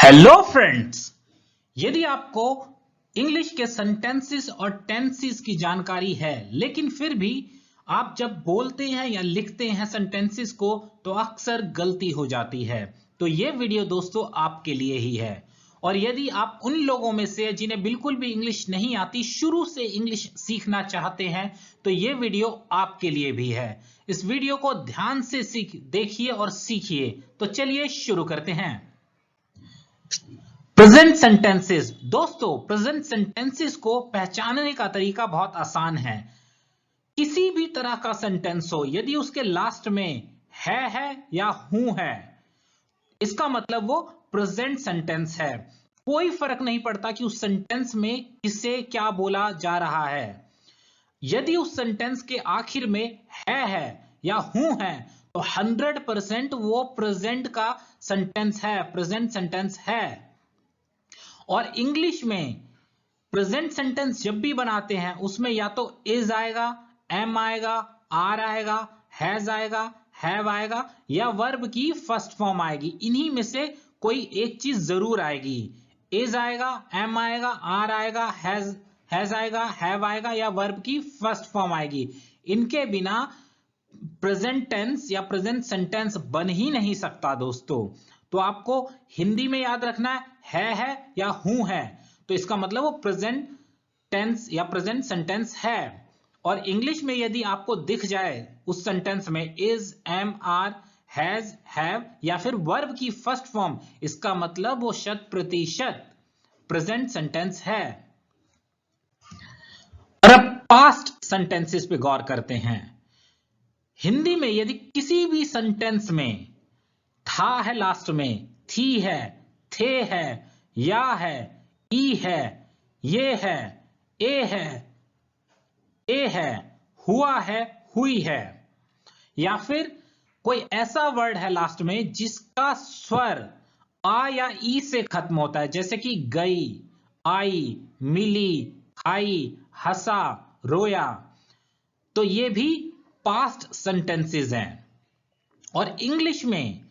Hello friends, यदि आपको English के सेंटेंसेस और टेंसेस की जानकारी है लेकिन फिर भी आप जब बोलते हैं या लिखते हैं सेंटेंसेस को तो अक्सर गलती हो जाती है, तो ये वीडियो दोस्तों आपके लिए ही है। और यदि आप उन लोगों में से जिन्हें बिल्कुल भी इंग्लिश नहीं आती, शुरू से इंग्लिश सीखना चाहते हैं, तो ये वीडियो आपके लिए भी है। इस वीडियो को ध्यान से देखिए और सीखिए। तो चलिए शुरू करते हैं। Present sentences. दोस्तों, प्रेजेंट सेंटेंसेस को पहचानने का तरीका बहुत आसान है। किसी भी तरह का सेंटेंस हो, यदि उसके लास्ट में है या हूं है, इसका मतलब वो प्रेजेंट सेंटेंस है। कोई फर्क नहीं पड़ता कि उस सेंटेंस में किसे क्या बोला जा रहा है। यदि उस सेंटेंस के आखिर में है या हूं है तो 100% वो प्रेजेंट का सेंटेंस है, प्रेजेंट सेंटेंस है। और इंग्लिश में प्रेजेंट सेंटेंस जब भी बनाते हैं उसमें या तो इज आएगा, एम आएगा, आर आएगा, हैज आएगा, हैव आएगा या वर्ब की फर्स्ट फॉर्म आएगी। इन्हीं में से कोई एक चीज जरूर आएगी। इज आएगा, एम आएगा, आर आएगा, हैज आएगा, हैव आएगा या वर्ब की फर्स्ट फॉर्म आएगी। इनके बिना प्रेजेंट टेंस या प्रेजेंट सेंटेंस बन ही नहीं सकता दोस्तों। तो आपको हिंदी में याद रखना है या हूं है, तो इसका मतलब वो प्रेजेंट टेंस या प्रेजेंट सेंटेंस है। और इंग्लिश में यदि आपको दिख जाए उस सेंटेंस में is, am, are, has, have या फिर वर्ब की फर्स्ट फॉर्म, इसका मतलब वो 100% प्रेजेंट सेंटेंस है। और अब पास्ट सेंटेंसेस पे गौर करते हैं। हिंदी में यदि किसी भी सेंटेंस में था है लास्ट में, थी है, थे है, या है, ई है, ये है, ए है, हुआ है, हुई है, या फिर कोई ऐसा वर्ड है लास्ट में जिसका स्वर आ या ई से खत्म होता है, जैसे कि गई, आई, मिली, खाई, हंसा, रोया, तो ये भी पास्ट सेंटेंसेस हैं। और इंग्लिश में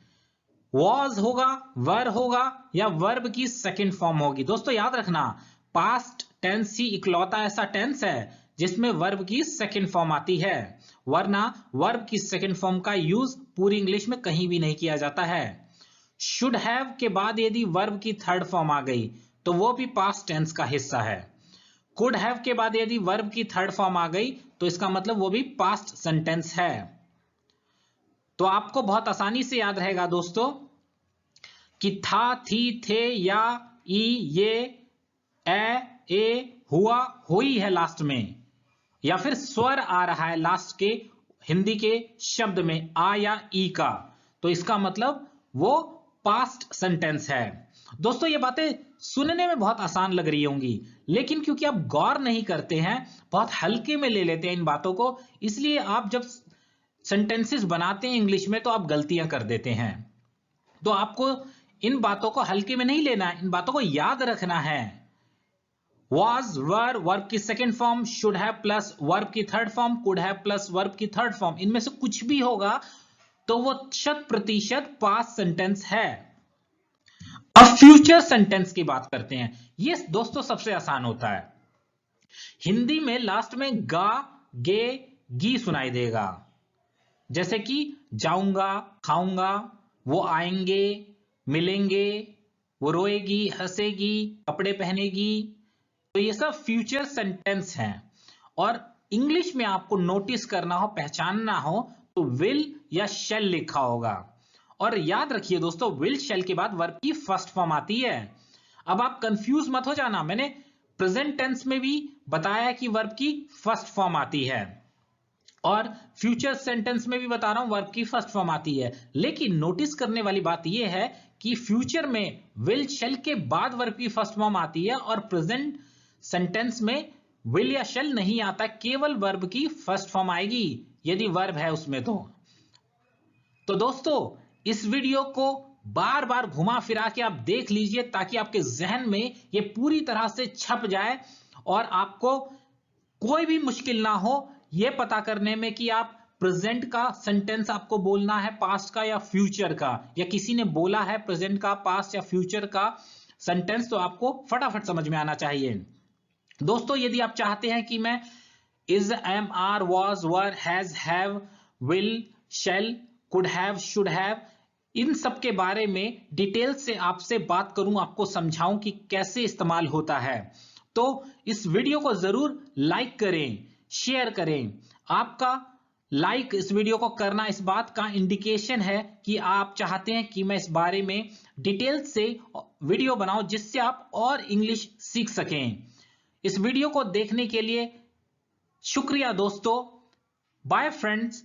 वॉज होगा, वर होगा या वर्ब की सेकंड फॉर्म होगी। दोस्तों याद रखना, पास्ट टेंस ही इकलौता ऐसा टेंस है जिसमें वर्ब की सेकंड फॉर्म आती है, वरना वर्ब की सेकंड फॉर्म का यूज पूरी इंग्लिश में कहीं भी नहीं किया जाता है। शुड हैव के बाद यदि वर्ब की थर्ड फॉर्म आ गई तो वो भी पास्ट टेंस का हिस्सा है। कुड हैव के बाद यदि वर्ब की थर्ड फॉर्म आ गई तो इसका मतलब वो भी पास्ट सेंटेंस है। तो आपको बहुत आसानी से याद रहेगा दोस्तों कि था, थी, थे, या, ई, ये, ए, हुआ, हुई है लास्ट में, या फिर स्वर आ रहा है लास्ट के हिंदी के शब्द में आ या ई का, तो इसका मतलब वो पास्ट सेंटेंस है। दोस्तों ये बातें सुनने में बहुत आसान लग रही होंगी, लेकिन क्योंकि आप गौर नहीं करते हैं, बहुत हल्के में ले लेते हैं इन बातों को, इसलिए आप जब सेंटेंसेस बनाते हैं इंग्लिश में तो आप गलतियां कर देते हैं। तो आपको इन बातों को हल्के में नहीं लेना है, इन बातों को याद रखना है। was, were, वर्ब की second form, should have plus verb की third form, could have plus verb की थर्ड फॉर्म, इनमें से कुछ भी होगा तो वो 100% पास्ट सेंटेंस है। अब फ्यूचर सेंटेंस की बात करते हैं। ये दोस्तों सबसे आसान होता है। हिंदी में लास्ट में गा, गे, गी सुनाई देगा, जैसे कि जाऊंगा, खाऊंगा, वो आएंगे, मिलेंगे, वो रोएगी, हंसेगी, कपड़े पहनेगी, तो ये सब फ्यूचर सेंटेंस हैं। और इंग्लिश में आपको नोटिस करना हो, पहचानना हो तो विल या शैल लिखा होगा। और याद रखिए दोस्तों, विल शैल के बाद वर्ब की फर्स्ट फॉर्म आती है। अब आप कंफ्यूज मत हो जाना, मैंने प्रेजेंट टेंस में भी बताया कि वर्ब की फर्स्ट फॉर्म आती है और फ्यूचर सेंटेंस में भी बता रहा हूं वर्ब की फर्स्ट फॉर्म आती है। लेकिन नोटिस करने वाली बात यह है कि फ्यूचर में विल शैल के बाद वर्ब की फर्स्ट फॉर्म आती है और प्रेजेंट सेंटेंस में विल या शैल नहीं आता, केवल वर्ब की फर्स्ट फॉर्म आएगी यदि वर्ब है उसमें। तो दोस्तों इस वीडियो को बार बार घुमा फिरा के आप देख लीजिए ताकि आपके जहन में ये पूरी तरह से छप जाए और आपको कोई भी मुश्किल ना हो ये पता करने में कि आप प्रेजेंट का सेंटेंस आपको बोलना है, पास्ट का या फ्यूचर का, या किसी ने बोला है प्रेजेंट का, पास्ट या फ्यूचर का सेंटेंस, तो आपको फटाफट समझ में आना चाहिए। दोस्तों यदि आप चाहते हैं कि मैं is, am, are, was, were, has, have, will, shall, could have, should have, इन सब के बारे में डिटेल से आपसे बात करूं, आपको समझाऊं कि कैसे इस्तेमाल होता है, तो इस वीडियो को जरूर लाइक करें, शेयर करें। आपका लाइक इस वीडियो को करना इस बात का इंडिकेशन है कि आप चाहते हैं कि मैं इस बारे में डिटेल से वीडियो बनाऊं, जिससे आप और इंग्लिश सीख सकें। इस वीडियो को देखने के लिए शुक्रिया दोस्तों। Bye friends.